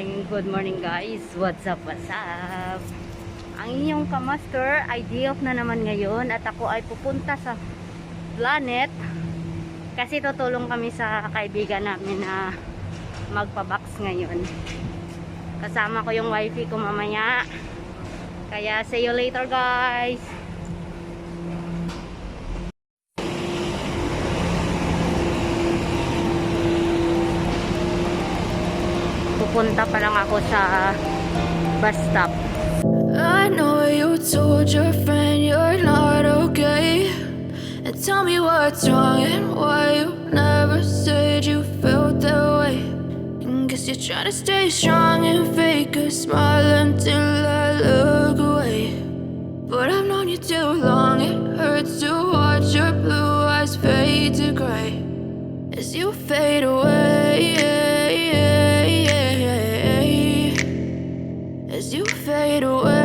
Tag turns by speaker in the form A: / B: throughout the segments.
A: good morning guys. What's up, what's up? Ang inyong kamaster ay day off na naman ngayon at ako ay pupunta sa Planet kasi tutulong kami sa kaibigan namin na magpa-box ngayon. Kasama ko yung wifey ko mamaya. Kaya see you later guys. Pupunta pa lang ako sa bus stop.
B: I know you told your friend you're not okay, and tell me what's wrong and why you never said you felt that way. And guess you're trying to stay strong and fake a smile until I look away. But I've known you too long, it hurts to watch your blue eyes fade to gray as you fade away. As you fade away.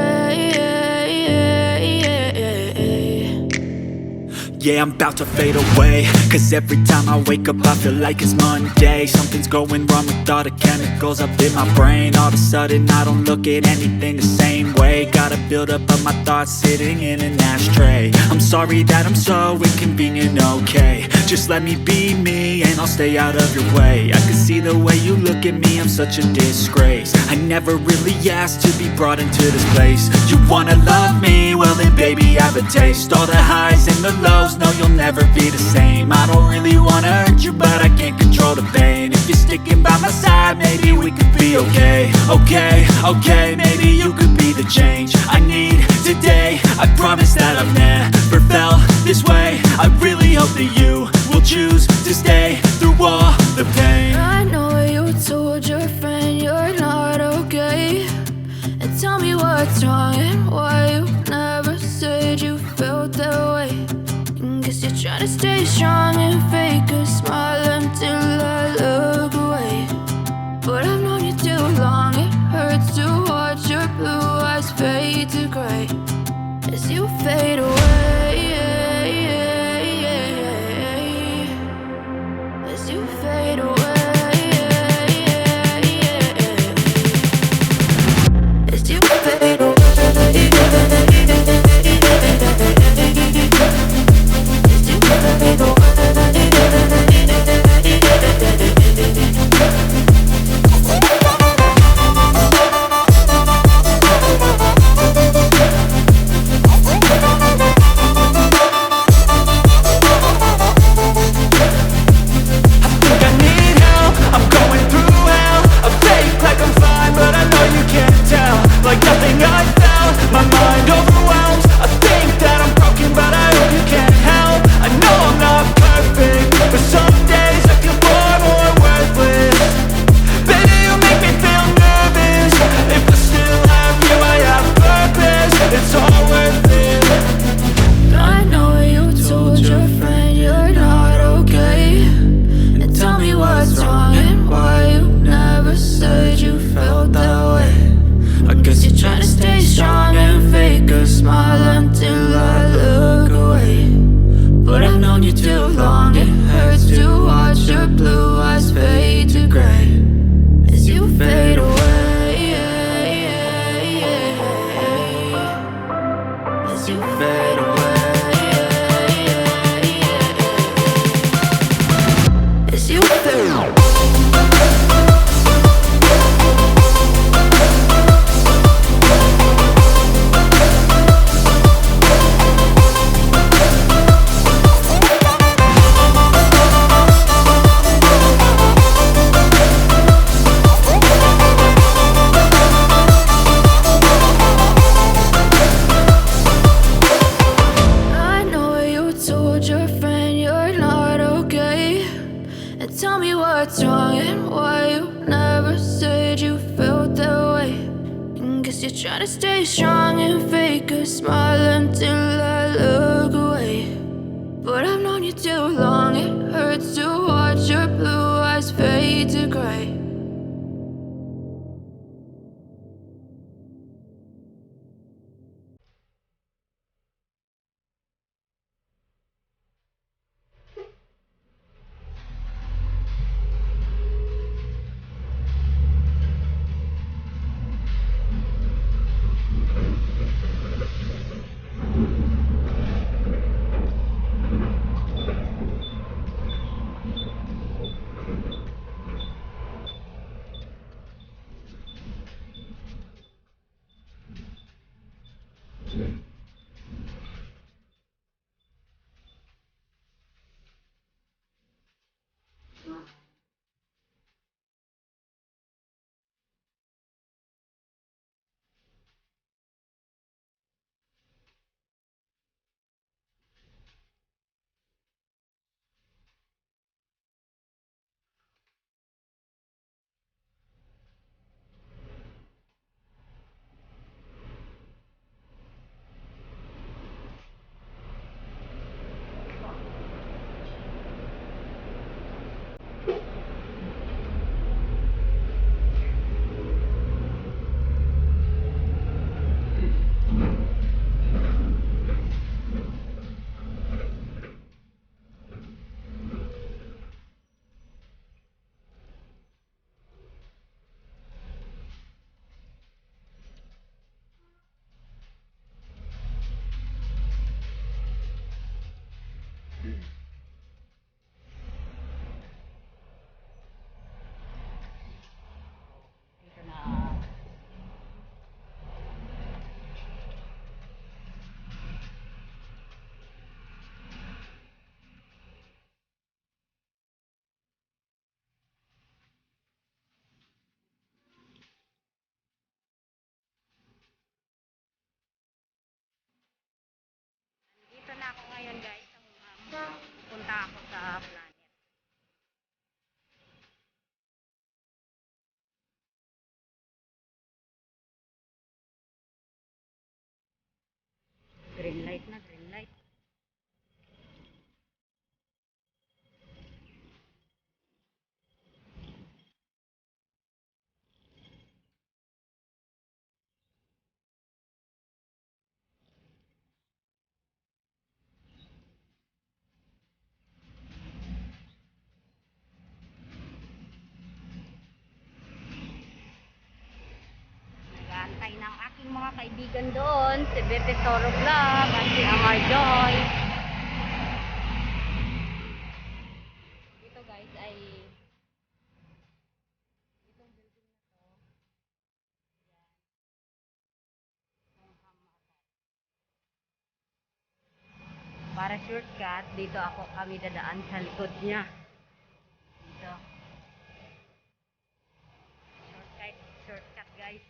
C: Yeah, I'm about to fade away, cause every time I wake up I feel like it's Monday. Something's going wrong with all the chemicals up in my brain. All of a sudden I don't look at anything the same way. Gotta build up of my thoughts sitting in an ashtray. I'm sorry that I'm so inconvenient, okay. Just let me be me and I'll stay out of your way. I can see the way you look at me, I'm such a disgrace. I never really asked to be brought into this place. You wanna love me? Well then baby I have a taste. All the highs and the lows, no you'll never be the same. I don't really wanna hurt you but I can't control the pain. If you're sticking by my side maybe we could be okay. Okay, maybe you could be the change I need today. I promise that I've never felt this way. I really hope that you will choose to stay through all the pain.
B: I know you told your friend you're not okay, and tell me what's wrong and why you never said you felt that way. And guess you're trying to stay strong and fake a smile until I look away. But I've known you too long, it hurts to watch your blue eyes fade to gray as you fade away. As you fade away. As you fade away. Try to stay strong and fake a smile until I look away. But I've known you too long, it hurts to watch your blue eyes fade to gray.
A: Dito na. Dito na ako ngayon guys. Pupunta ako sa planet. Green light na, green light. Nag-aantay ng aking mga kaibigan doon, si Bebe Toro Vlog at si Amar Joy. Dito guys ay itong building na to. Para shortcut, dito kami dadaan sa likod niya. Dito. Shortcut guys.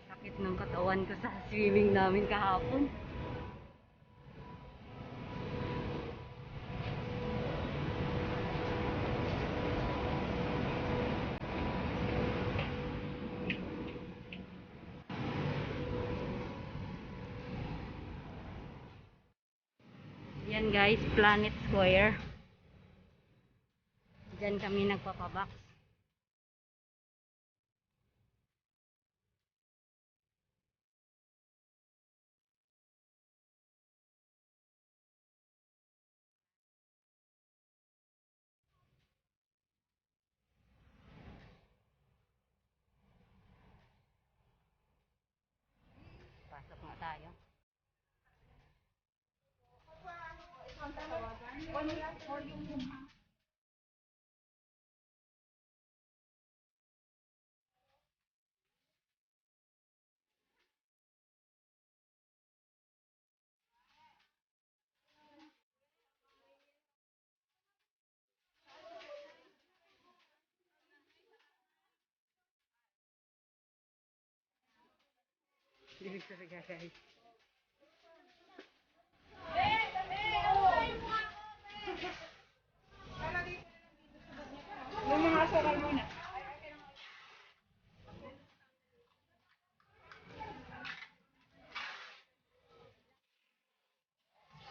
A: Sakit ng katawan ko sa swimming namin kahapon. Yan guys, Planet Square. Diyan kami nagpapabox. Pasok nga tayo. Dito talaga guys.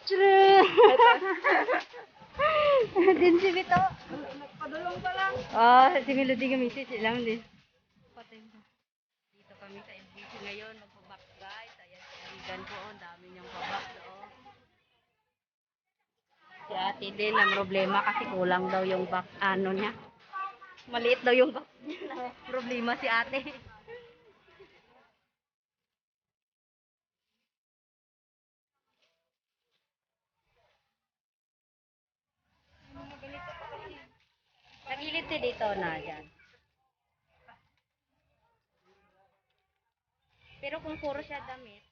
A: True! Din si Vito. Nagpadulong pa lang. Si Melody gamitin sila din. Patay mo. Dito kami sa LBC ngayon. Magpabak guys. Ayan si Arigan ko. Ang dami niyang pabak. Si ate din ang problema kasi kulang daw yung back ano niya. Maliit daw yung back niya. Problema si ate. Nagilid si dito na dyan. Pero kung puro siya damit,